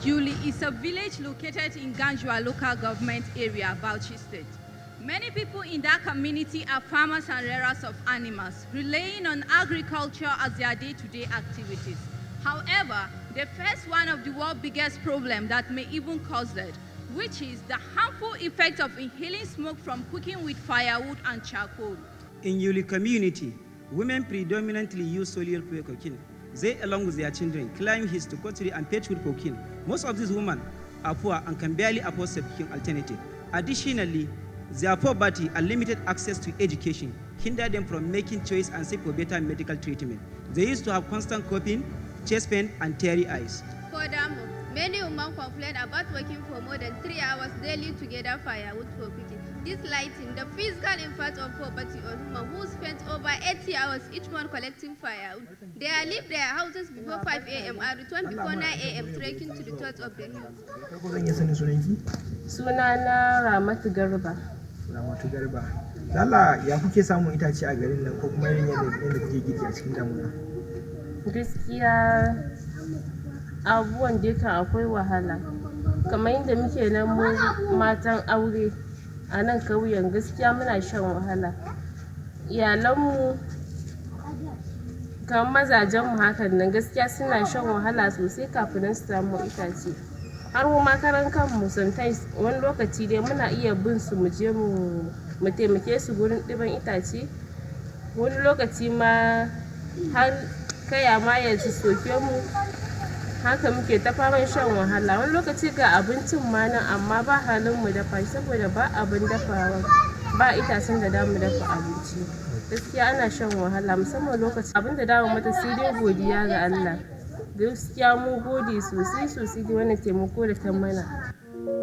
Juli is a village located in Ganjwa local government area, Bauchi State. Many people in that community are farmers and rearers of animals, relying on agriculture as their day-to-day activities. However, they face one of the world's biggest problems that may even cause death, which is the harmful effect of inhaling smoke from cooking with firewood and charcoal. In Yuli community, women predominantly use solar fuel cooking. They, along with their children, climb hills to cut tree and fetch wood for cooking. Most of these women are poor and can barely afford a cooking alternative. Additionally, their poverty and limited access to education hinder them from making choice and seek for better medical treatment. They used to have constant coughing, chest pain, and teary eyes. Furthermore, many women complain about working for more than 3 hours daily to gather firewood for cooking. This lightens the physical impact of poverty on women who spend over 80 hours each month collecting firewood. They leave their houses before 5 a.m. and return before 9 a.m. trekking to the tops of the hills. Sunana Ramatu Garba. Ramatu Garba. Lala ya kuke samun itace a garin nan ko kuma yadda kuke girki a cikin damuna? Gaskiya abubuwan da yake akwai wahala. Kamar yadda muke nan mu matan aure a nan kauyen gaskiya muna shan wahala. Iyalanmu kamar mazajenmu hakan nan gaskiya suna shan wahala sosai kafin su samu itace. Har mu makaran kanmu sometimes wani lokaci dai muna iya bin su mu je mu taimake su gurin ɗiban itace. Wani lokaci ma har kaya ma ya soke mu. Haka muke ta faman shan wahala. Wani lokaci ga abincin ma nan amma ba halin mu dafa shi saboda ba abin dafawa, ba itacen da damu dafa abinci. Gaskiya ana shan wahala musamman lokacin abin da damu mata sai dai godiya ga Allah. Gaskiya mu gode sosai da wannan taimako da ta mana.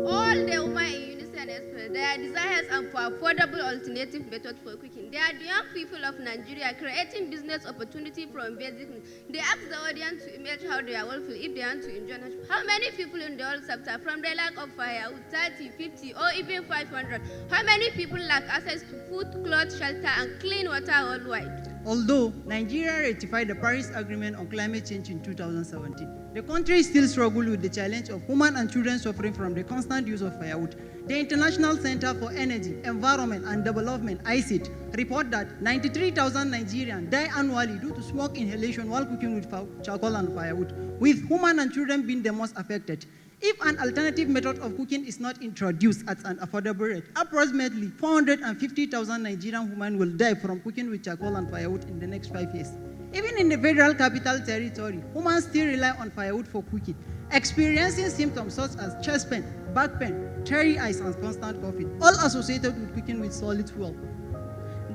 All the women in unison express their desires and for affordable alternative methods for cooking. They are the young people of Nigeria creating business opportunity from basic needs. They ask the audience to imagine how they are willful if they want to enjoy it. How many people in the whole sector from the lack of firewood, 30, 50 or even 500? How many people lack access to food, clothes, shelter and clean water worldwide? Although Nigeria ratified the Paris Agreement on climate change in 2017, the country still struggles with the challenge of women and children suffering from the constant use of firewood. The International Center for Energy, Environment and Development, ICID, report that 93,000 Nigerians die annually due to smoke inhalation while cooking with charcoal and firewood, with women and children being the most affected. If an alternative method of cooking is not introduced at an affordable rate, approximately 450,000 Nigerian women will die from cooking with charcoal and firewood in the next 5 years. Even in the Federal Capital Territory, women still rely on firewood for cooking, experiencing symptoms such as chest pain, back pain, teary eyes, and constant coughing, all associated with cooking with solid fuel.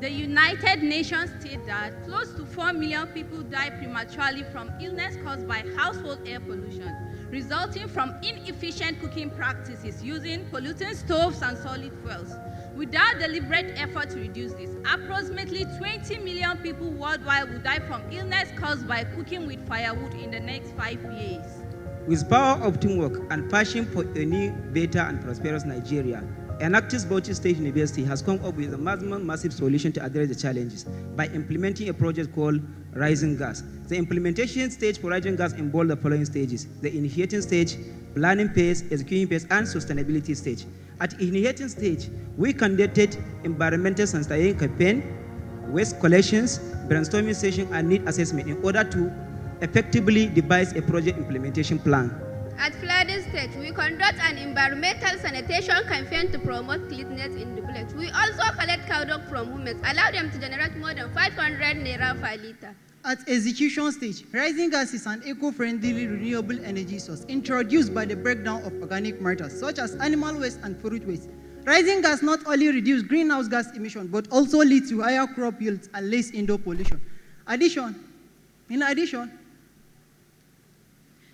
The United Nations state that close to 4 million people die prematurely from illness caused by household air pollution, resulting from inefficient cooking practices using polluting stoves and solid fuels. Without deliberate effort to reduce this, approximately 20 million people worldwide will die from illness caused by cooking with firewood in the next 5 years. With power of teamwork and passion for a new, better and prosperous Nigeria, Enactus Bauchi State University has come up with a massive solution to address the challenges by implementing a project called Rising Gas. The implementation stage for Rising Gas involved the following stages: the initiating stage, planning phase, executing phase, and sustainability stage. At initiating stage, we conducted environmental sensitization campaign, waste collections, brainstorming session, and need assessment in order to effectively devise a project implementation plan. At flooding stage, we conduct an environmental sanitation campaign to promote cleanliness in the village. We also collect cow dung from women, allow them to generate more than 500 naira per liter. At execution stage, Rising Gas is an eco-friendly renewable energy source introduced by the breakdown of organic matters such as animal waste and fruit waste. Rising Gas not only reduces greenhouse gas emission but also leads to higher crop yields and less indoor pollution. In addition,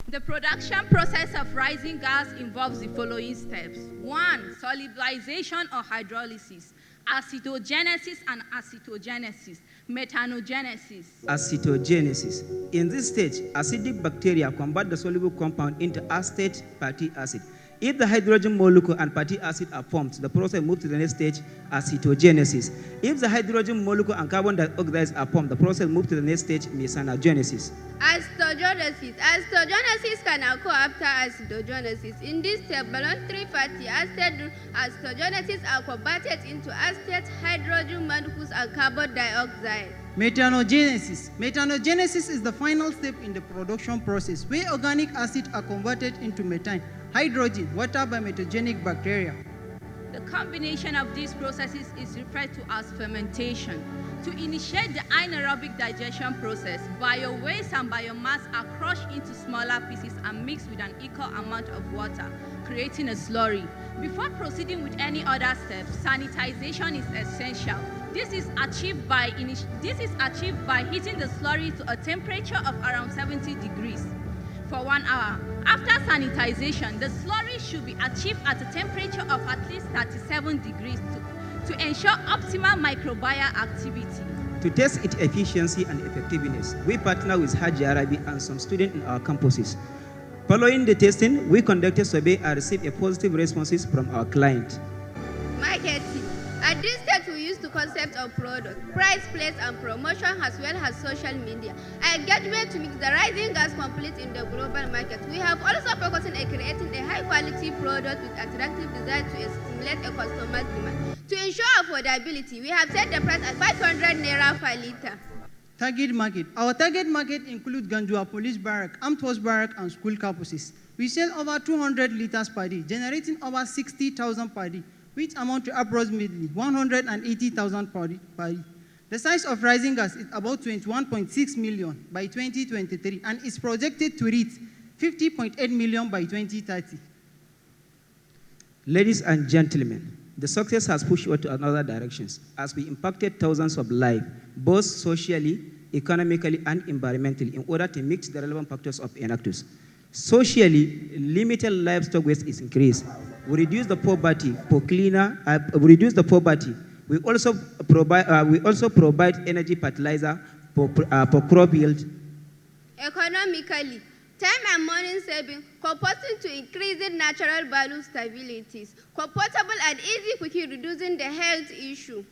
the production process of rising gas involves the following steps. 1. Solubilization or hydrolysis, acidogenesis and acetogenesis, methanogenesis. Acetogenesis. In this stage, acidic bacteria convert the soluble compound into acetate fatty acid. If the hydrogen molecule and fatty acid are formed, the process moves to the next stage, acetogenesis. If the hydrogen molecule and carbon dioxide are formed, the process moves to the next stage, methanogenesis. Acetogenesis. Acetogenesis can occur after acidogenesis. In this step, voluntary fatty acid acetogenesis are converted into acetate, hydrogen molecules, and carbon dioxide. Methanogenesis. Methanogenesis is the final step in the production process where organic acids are converted into methane, hydrogen, water by metagenic bacteria. The combination of these processes is referred to as fermentation. To initiate the anaerobic digestion process, biowaste and biomass are crushed into smaller pieces and mixed with an equal amount of water, creating a slurry. Before proceeding with any other steps, sanitization is essential. This is achieved by heating the slurry to a temperature of around 70 degrees for 1 hour. After sanitization, the slurry should be achieved at a temperature of at least 37 degrees to ensure optimal microbial activity. To test its efficiency and effectiveness, we partner with Haji Arabi and some students in our campuses. Following the testing, we conducted a survey and received a positive responses from our client. Marketing. At this stage, we use the concept of product, price, place, and promotion, as well as social media. Engagement to mix the rising gas complete in the global market. We have also focused on creating a high-quality product with attractive design to stimulate a customer's demand. To ensure affordability, we have set the price at 500 naira per liter. Target market. Our target market includes Gandua Police Barrack, Armed Force Barrack, and school campuses. We sell over 200 liters per day, generating over 60,000 per day, which amount to approximately 180,000 per day. The size of rising gas is about 21.6 million by 2023 and is projected to reach 50.8 million by 2030. Ladies and gentlemen, the success has pushed us to another directions as we impacted thousands of lives, both socially, economically, and environmentally, in order to mix the relevant factors of Enactus. Socially, limited livestock waste is increased. We reduce the poverty for cleaner. We also provide energy fertilizer for crop yield. Economically, time and money saving, composting to increasing natural value stabilities, comfortable and easy cooking, reducing the health issue.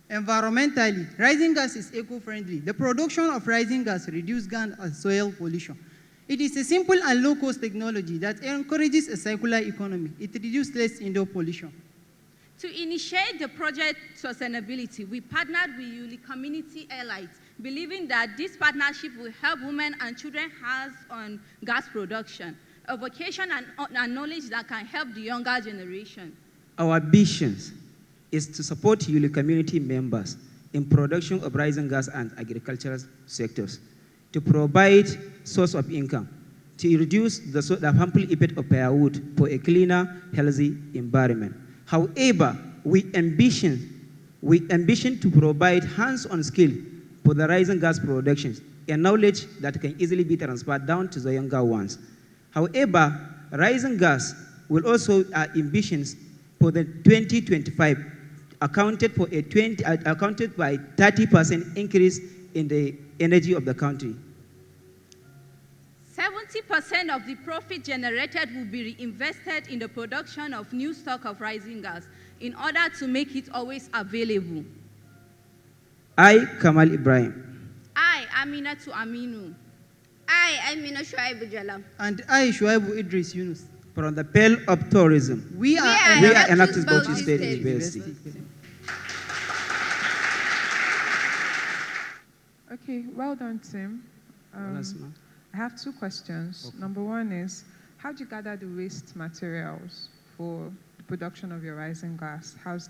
Environmentally, rising gas is eco-friendly. The production of rising gas reduces land and soil pollution. It is a simple and low-cost technology that encourages a circular economy. It reduces less indoor pollution. To initiate the project sustainability, we partnered with Yuli Community Allies, believing that this partnership will help women and children hands-on gas production, a vocation and knowledge that can help the younger generation. Our vision is to support Yuli community members in production of rising gas and agricultural sectors, to provide source of income, to reduce the harmful effect of firewood for a cleaner, healthy environment. However, we ambition to provide hands-on skill for the rising gas productions, a knowledge that can easily be transferred down to the younger ones. However, rising gas will also ambitions for the 2025 accounted by 30% increase in the energy of the country. 70% of the profit generated will be reinvested in the production of new stock of rising gas in order to make it always available. I, Kamal Ibrahim. I, Aminatu Aminu. I, Amina Shuaibu Jalam. And I, Shuaibu Idris Yunus. From the Pale of Tourism. We are Enactus Bauchi State University. Okay, well done, Tim. I have two questions. Okay. Number one is, how do you gather the waste materials for the production of your rising gas? How does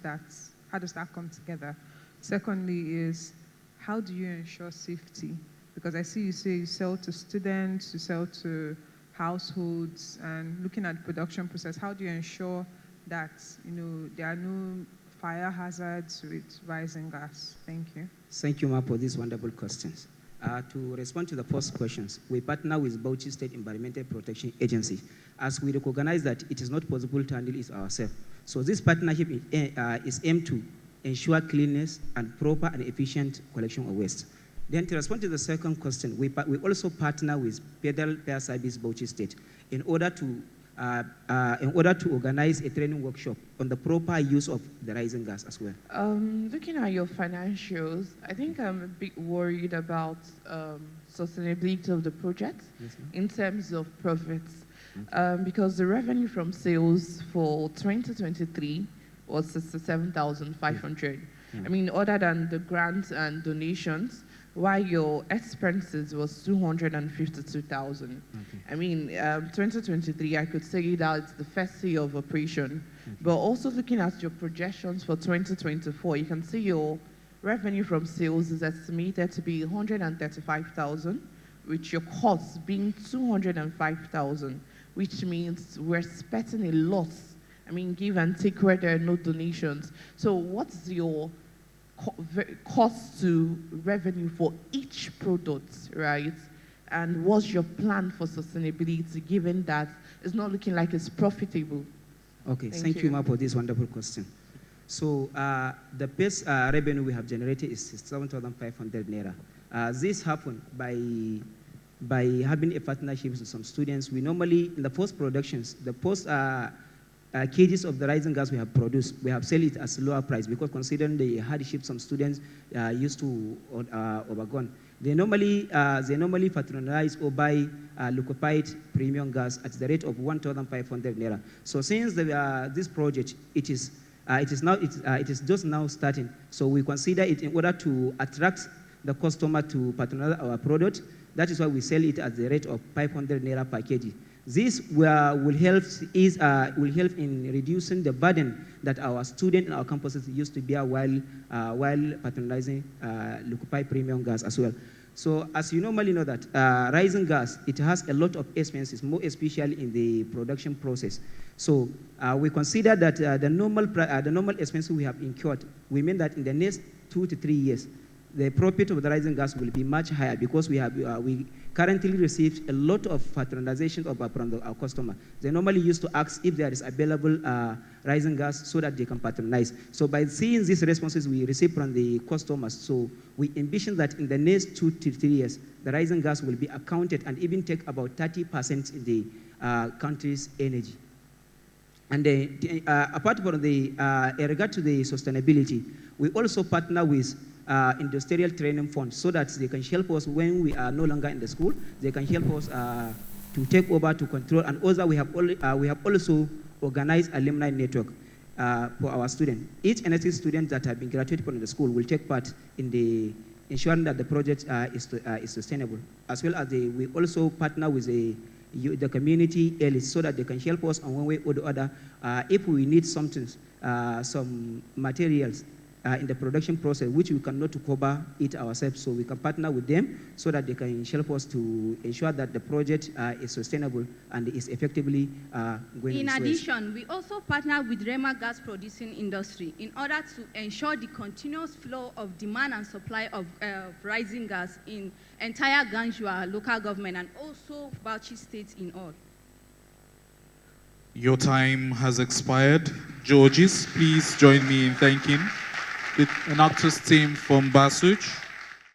that come together? Secondly is, how do you ensure safety? Because I see you say you sell to students, you sell to households, and looking at the production process, how do you ensure that there are no fire hazards with rising gas? Thank you. Thank you, Ma, for these wonderful questions. To respond to the first questions, we partner with Bauchi State Environmental Protection Agency as we recognize that it is not possible to handle it ourselves. So this partnership is aimed to ensure cleanliness and proper and efficient collection of waste. Then to respond to the second question, we also partner with Federal Fire Service Bauchi State in order to in order to organize a training workshop on the proper use of the rising gas as well. Looking at your financials, I think I'm a bit worried about sustainability of the project in terms of profits, because the revenue from sales for 2023 was 67,500. I mean, other than the grants and donations, while your expenses was 252,000. I mean, 2023, I could say that it's the first year of operation, but also looking at your projections for 2024, you can see your revenue from sales is estimated to be 135,000, with your costs being 205,000, which means we're expecting a loss. I mean, give and take where there are no donations. So what's your cost to revenue for each product, right? And what's your plan for sustainability, given that it's not looking like it's profitable? Okay, thank you, Ma, for this wonderful question. So the best revenue we have generated is 7,500 naira. This happened by having a partnership with some students. We normally, in the post-productions, the kgs of the rising gas we have produced, we have sell it at a lower price because considering the hardship some students used to overgone. They normally patronize or buy liquefied premium gas at the rate of 1,500 naira. So since this project, it is just now starting. So we consider it in order to attract the customer to patronize our product. That is why we sell it at the rate of 500 naira per kg. This will help in reducing the burden that our students in our campuses used to bear while patronizing liquefied premium gas as well. So as you normally know that rising gas, it has a lot of expenses, more especially in the production process. So we consider that the normal expenses we have incurred, we mean that in the next 2 to 3 years, the profit of the rising gas will be much higher because we currently receive a lot of patronization from our customer. They normally used to ask if there is available rising gas so that they can patronize. So by seeing these responses we receive from the customers, so we envision that in the next 2 to 3 years, the rising gas will be accounted and even take about 30% in the country's energy. And apart from regard to the sustainability, we also partner with industrial training funds so that they can help us when we are no longer in the school. They can help us to take over, to control, and also we have also organized alumni network for our students. Each Enactus student that have been graduated from the school will take part in the ensuring that the project is sustainable, as well as we also partner with the community elites so that they can help us on one way or the other if we need something, some materials in the production process, which we cannot cover it ourselves. So we can partner with them so that they can help us to ensure that the project is sustainable and is effectively going. In addition, we also partner with Rema gas producing industry in order to ensure the continuous flow of demand and supply of rising gas in entire Ganjua local government and also Bauchi state in all. Your time has expired. Georges, please join me in thanking the Enactus team from Bauchi.